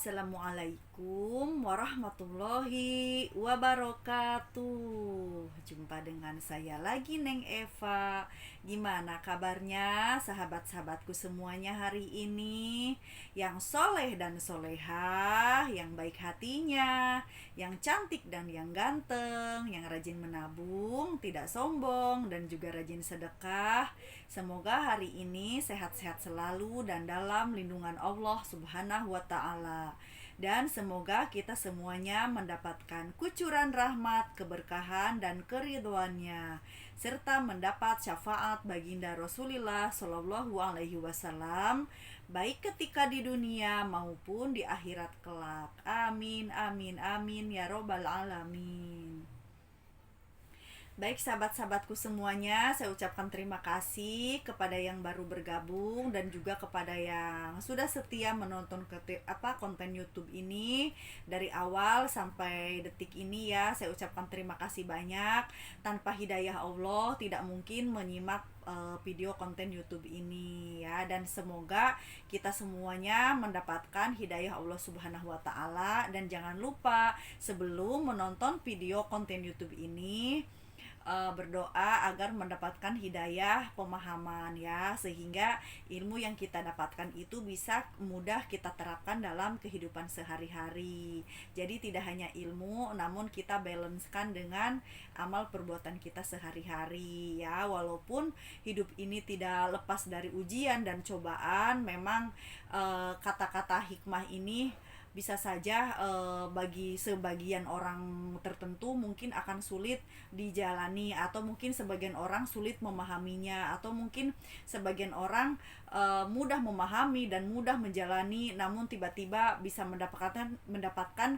Assalamualaikum warahmatullahi wabarakatuh. Jumpa dengan saya lagi, Neng Eva. Gimana kabarnya sahabat-sahabatku semuanya hari ini? Yang soleh dan solehah, yang baik hatinya, yang cantik dan yang ganteng, yang rajin menabung, tidak sombong, dan juga rajin sedekah. Semoga hari ini sehat-sehat selalu dan dalam lindungan Allah Subhanahu wa Ta'ala. Dan semoga kita semuanya mendapatkan kucuran rahmat, keberkahan, dan keridhoannya, serta mendapat syafaat baginda Rasulullah Shallallahu Alaihi Wasallam, baik ketika di dunia maupun di akhirat kelak. Amin, amin, amin ya robbal alamin. Baik sahabat-sahabatku semuanya, saya ucapkan terima kasih kepada yang baru bergabung dan juga kepada yang sudah setia menonton konten YouTube ini dari awal sampai detik ini ya. Saya ucapkan terima kasih banyak. Tanpa hidayah Allah tidak mungkin menyimak video konten YouTube ini ya, dan semoga kita semuanya mendapatkan hidayah Allah Subhanahu wa taala. Dan jangan lupa sebelum menonton video konten YouTube ini, berdoa agar mendapatkan hidayah pemahaman ya, sehingga ilmu yang kita dapatkan itu bisa mudah kita terapkan dalam kehidupan sehari-hari. Jadi tidak hanya ilmu, namun kita balancekan dengan amal perbuatan kita sehari-hari ya. Walaupun hidup ini tidak lepas dari ujian dan cobaan, memang kata-kata hikmah ini bisa saja bagi sebagian orang tertentu mungkin akan sulit dijalani, atau mungkin sebagian orang sulit memahaminya, atau mungkin sebagian orang mudah memahami dan mudah menjalani, namun tiba-tiba bisa mendapatkan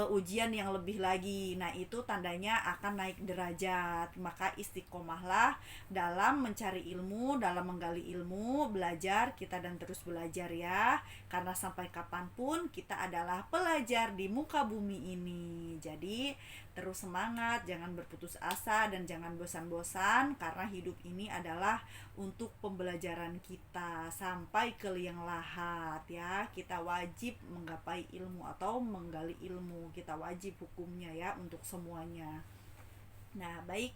ujian yang lebih lagi. Nah, itu tandanya akan naik derajat. Maka istiqomahlah dalam mencari ilmu, dalam menggali ilmu, belajar kita dan terus belajar ya. Karena sampai kapanpun kita adalah pelajar di muka bumi ini. Jadi terus semangat, jangan berputus asa, dan jangan bosan-bosan, karena hidup ini adalah untuk pembelajaran kita sampai ke liang lahat ya. Kita wajib menggapai ilmu atau menggali ilmu, kita wajib hukumnya ya untuk semuanya. Nah, baik.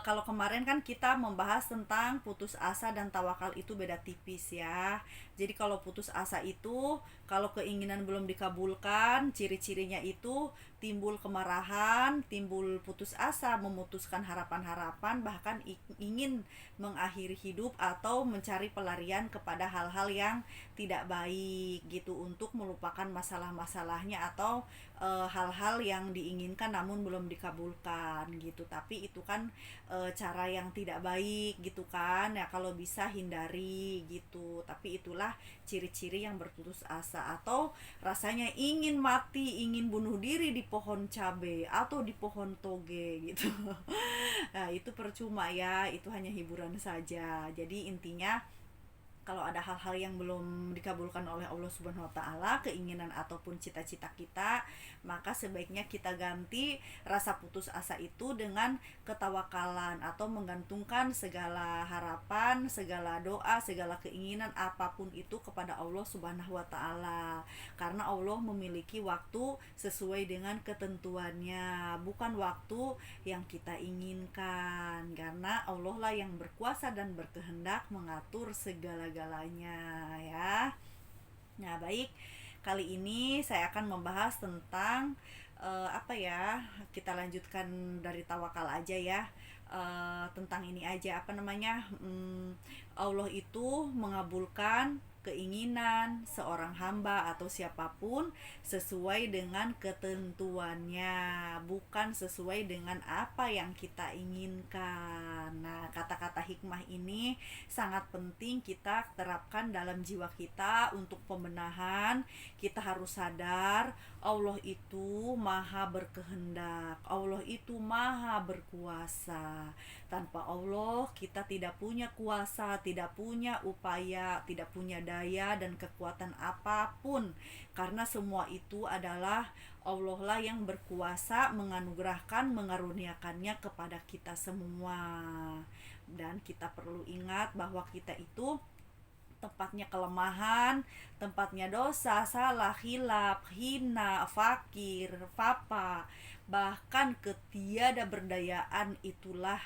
Kalau kemarin kan kita membahas tentang putus asa dan tawakal itu beda tipis ya. Jadi kalau putus asa itu, kalau keinginan belum dikabulkan, ciri-cirinya itu timbul kemarahan, timbul putus asa, memutuskan harapan-harapan, bahkan ingin mengakhiri hidup atau mencari pelarian kepada hal-hal yang tidak baik gitu, untuk melupakan masalah-masalahnya atau hal-hal yang diinginkan namun belum dikabulkan gitu. Tapi itu kan cara yang tidak baik gitu kan ya, kalau bisa hindari gitu. Tapi itulah ciri-ciri yang berputus asa, atau rasanya ingin mati, ingin bunuh diri di pohon cabe atau di pohon toge gitu. Nah, itu percuma ya, itu hanya hiburan saja. Jadi intinya, kalau ada hal-hal yang belum dikabulkan oleh Allah Subhanahu wa taala, keinginan ataupun cita-cita kita, maka sebaiknya kita ganti rasa putus asa itu dengan ketawakalan, atau menggantungkan segala harapan, segala doa, segala keinginan apapun itu kepada Allah Subhanahu wa taala. Karena Allah memiliki waktu sesuai dengan ketentuannya, bukan waktu yang kita inginkan. Karena Allah lah yang berkuasa dan berkehendak mengatur segala-galanya ya. Nah, baik. Kali ini saya akan membahas tentang apa ya? Kita lanjutkan dari tawakal aja ya. Tentang ini aja, apa namanya? Allah itu mengabulkan keinginan seorang hamba atau siapapun sesuai dengan ketentuannya, bukan sesuai dengan apa yang kita inginkan. Nah, kata-kata hikmah ini sangat penting kita terapkan dalam jiwa kita untuk pembenahan. Kita harus sadar Allah itu maha berkehendak, Allah itu maha berkuasa. Tanpa Allah kita tidak punya kuasa, tidak punya upaya, tidak punya daya dan kekuatan apapun, karena semua itu adalah Allah lah yang berkuasa menganugerahkan, mengaruniakannya kepada kita semua. Dan kita perlu ingat bahwa kita itu tempatnya kelemahan, tempatnya dosa, salah, hilaf, hina, fakir, papa, bahkan ketiadaberdayaan. Itulah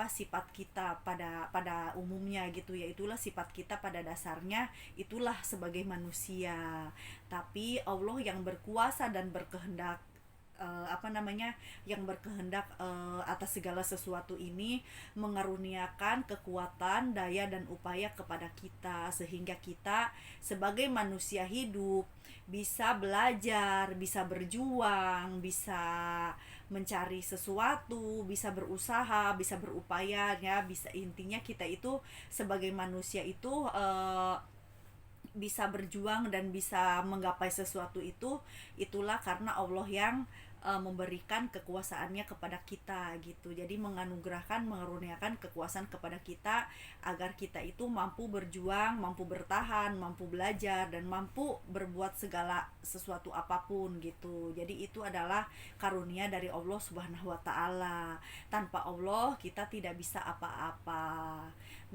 sifat kita pada umumnya gitu ya. Itulah sifat kita pada dasarnya, itulah sebagai manusia. Tapi Allah yang berkuasa dan berkehendak, yang berkehendak atas segala sesuatu ini, mengaruniakan kekuatan, daya dan upaya kepada kita, sehingga kita sebagai manusia hidup bisa belajar, bisa berjuang, bisa mencari sesuatu, bisa berusaha, bisa berupaya ya. Bisa, intinya kita itu sebagai manusia itu bisa berjuang dan bisa menggapai sesuatu itu, itulah karena Allah yang memberikan kekuasaannya kepada kita gitu. Jadi menganugerahkan, mengaruniakan kekuasaan kepada kita agar kita itu mampu berjuang, mampu bertahan, mampu belajar, dan mampu berbuat segala sesuatu apapun gitu. Jadi itu adalah karunia dari Allah Subhanahu wa taala. Tanpa Allah kita tidak bisa apa-apa.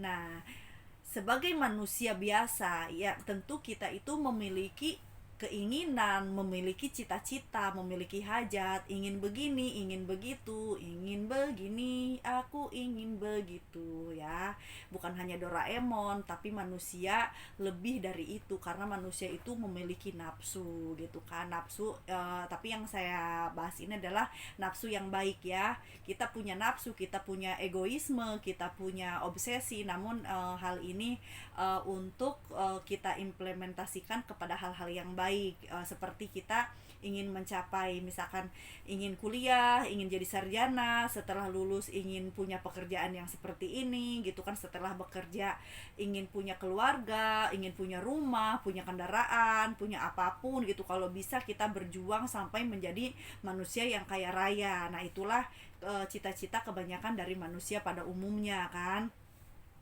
Nah, sebagai manusia biasa ya, tentu kita itu memiliki keinginan, memiliki cita-cita, memiliki hajat, ingin begini, ingin begitu, ingin begini, aku ingin begitu ya. Bukan hanya Doraemon, tapi manusia lebih dari itu, karena manusia itu memiliki nafsu gitu kan. Nafsu, tapi yang saya bahas ini adalah nafsu yang baik ya. Kita punya nafsu, kita punya egoisme, kita punya obsesi, namun hal ini untuk kita implementasikan kepada hal-hal yang baik, seperti kita ingin mencapai, misalkan ingin kuliah, ingin jadi sarjana, setelah lulus ingin punya pekerjaan yang seperti ini gitu kan, setelah bekerja ingin punya keluarga, ingin punya rumah, punya kendaraan, punya apapun gitu. Kalau bisa kita berjuang sampai menjadi manusia yang kaya raya. Nah itulah cita-cita kebanyakan dari manusia pada umumnya kan.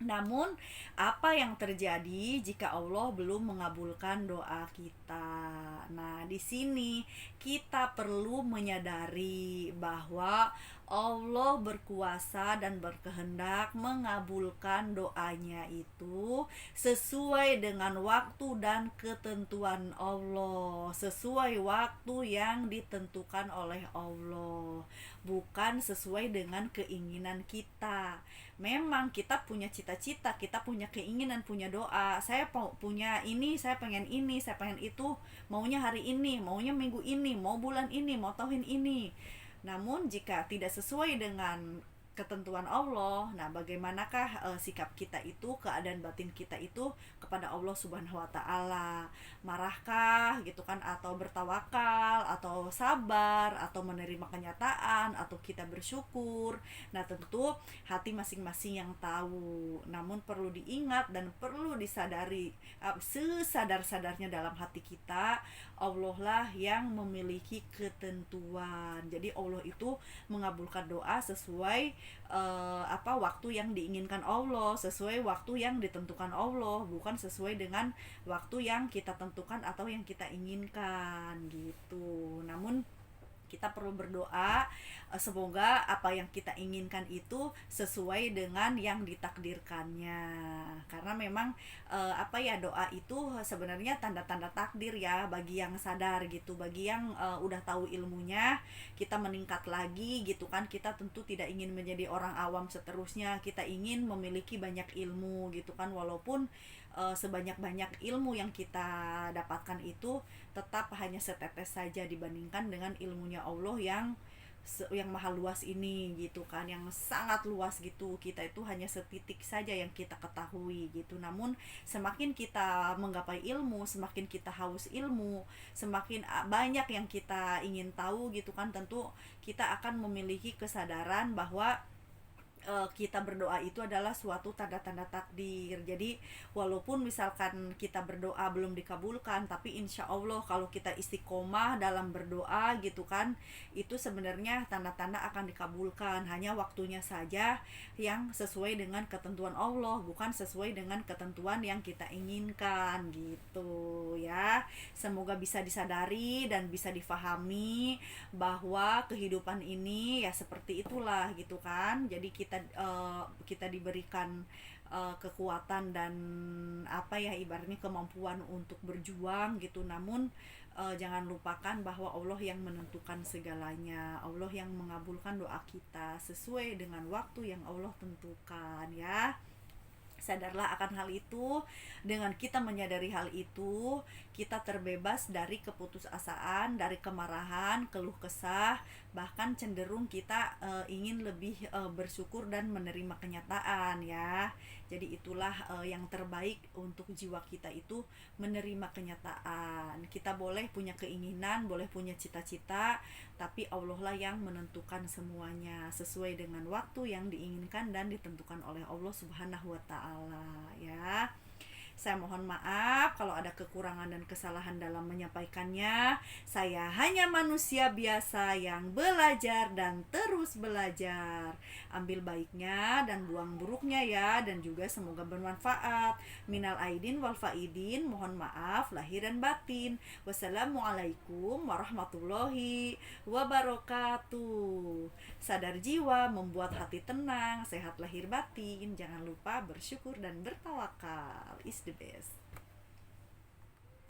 Namun, apa yang terjadi jika Allah belum mengabulkan doa kita? Nah, di sini kita perlu menyadari bahwa Allah berkuasa dan berkehendak mengabulkan doanya itu sesuai dengan waktu dan ketentuan Allah, sesuai waktu yang ditentukan oleh Allah, bukan sesuai dengan keinginan kita. Memang kita punya cita-cita, kita punya keinginan, punya doa, saya punya ini, saya pengen ini, saya pengen itu, maunya hari ini, maunya minggu ini, mau bulan ini, mau tahun ini. Namun jika tidak sesuai dengan ketentuan Allah, nah bagaimanakah sikap kita itu, keadaan batin kita itu kepada Allah Subhanahu wa taala? Marahkah gitu kan, atau bertawakal, atau sabar, atau menerima kenyataan, atau kita bersyukur? Nah, tentu hati masing-masing yang tahu. Namun perlu diingat dan perlu disadari, sesadar-sadarnya dalam hati kita, Allah lah yang memiliki ketentuan. Jadi Allah itu mengabulkan doa sesuai waktu yang diinginkan Allah, sesuai waktu yang ditentukan Allah, bukan sesuai dengan waktu yang kita tentukan atau yang kita inginkan gitu. Namun kita perlu berdoa semoga apa yang kita inginkan itu sesuai dengan yang ditakdirkannya, karena memang doa itu sebenarnya tanda-tanda takdir ya, bagi yang sadar gitu, bagi yang udah tahu ilmunya. Kita meningkat lagi gitu kan, kita tentu tidak ingin menjadi orang awam seterusnya, kita ingin memiliki banyak ilmu gitu kan, walaupun sebanyak-banyak ilmu yang kita dapatkan itu tetap hanya setetes saja dibandingkan dengan ilmunya Allah yang maha luas ini gitu kan, yang sangat luas gitu. Kita itu hanya setitik saja yang kita ketahui gitu. Namun semakin kita menggapai ilmu, semakin kita haus ilmu, semakin banyak yang kita ingin tahu gitu kan, tentu kita akan memiliki kesadaran bahwa kita berdoa itu adalah suatu tanda-tanda takdir. Jadi walaupun misalkan kita berdoa belum dikabulkan, tapi insya Allah kalau kita istiqomah dalam berdoa gitu kan, itu sebenarnya tanda-tanda akan dikabulkan. Hanya waktunya saja yang sesuai dengan ketentuan Allah, bukan sesuai dengan ketentuan yang kita inginkan gitu ya. Semoga bisa disadari dan bisa difahami bahwa kehidupan ini ya seperti itulah gitu kan. Jadi kita diberikan kekuatan dan apa ya, ibaratnya kemampuan untuk berjuang gitu. Namun jangan lupakan bahwa Allah yang menentukan segalanya, Allah yang mengabulkan doa kita sesuai dengan waktu yang Allah tentukan ya. Sadarlah akan hal itu. Dengan kita menyadari hal itu, kita terbebas dari keputusasaan, dari kemarahan, keluh kesah, bahkan cenderung kita ingin lebih bersyukur dan menerima kenyataan ya. Jadi itulah yang terbaik untuk jiwa kita itu, menerima kenyataan. Kita boleh punya keinginan, boleh punya cita-cita, tapi Allah lah yang menentukan semuanya sesuai dengan waktu yang diinginkan dan ditentukan oleh Allah Subhanahu wa taala ya. Saya mohon maaf kalau ada kekurangan dan kesalahan dalam menyampaikannya. Saya hanya manusia biasa yang belajar dan terus belajar. Ambil baiknya dan buang buruknya ya, dan juga semoga bermanfaat. Minal aidin wal faidin, mohon maaf lahir dan batin. Wassalamualaikum warahmatullahi wabarakatuh. Sadar jiwa membuat hati tenang, sehat lahir batin. Jangan lupa bersyukur dan bertawakal. Is the best.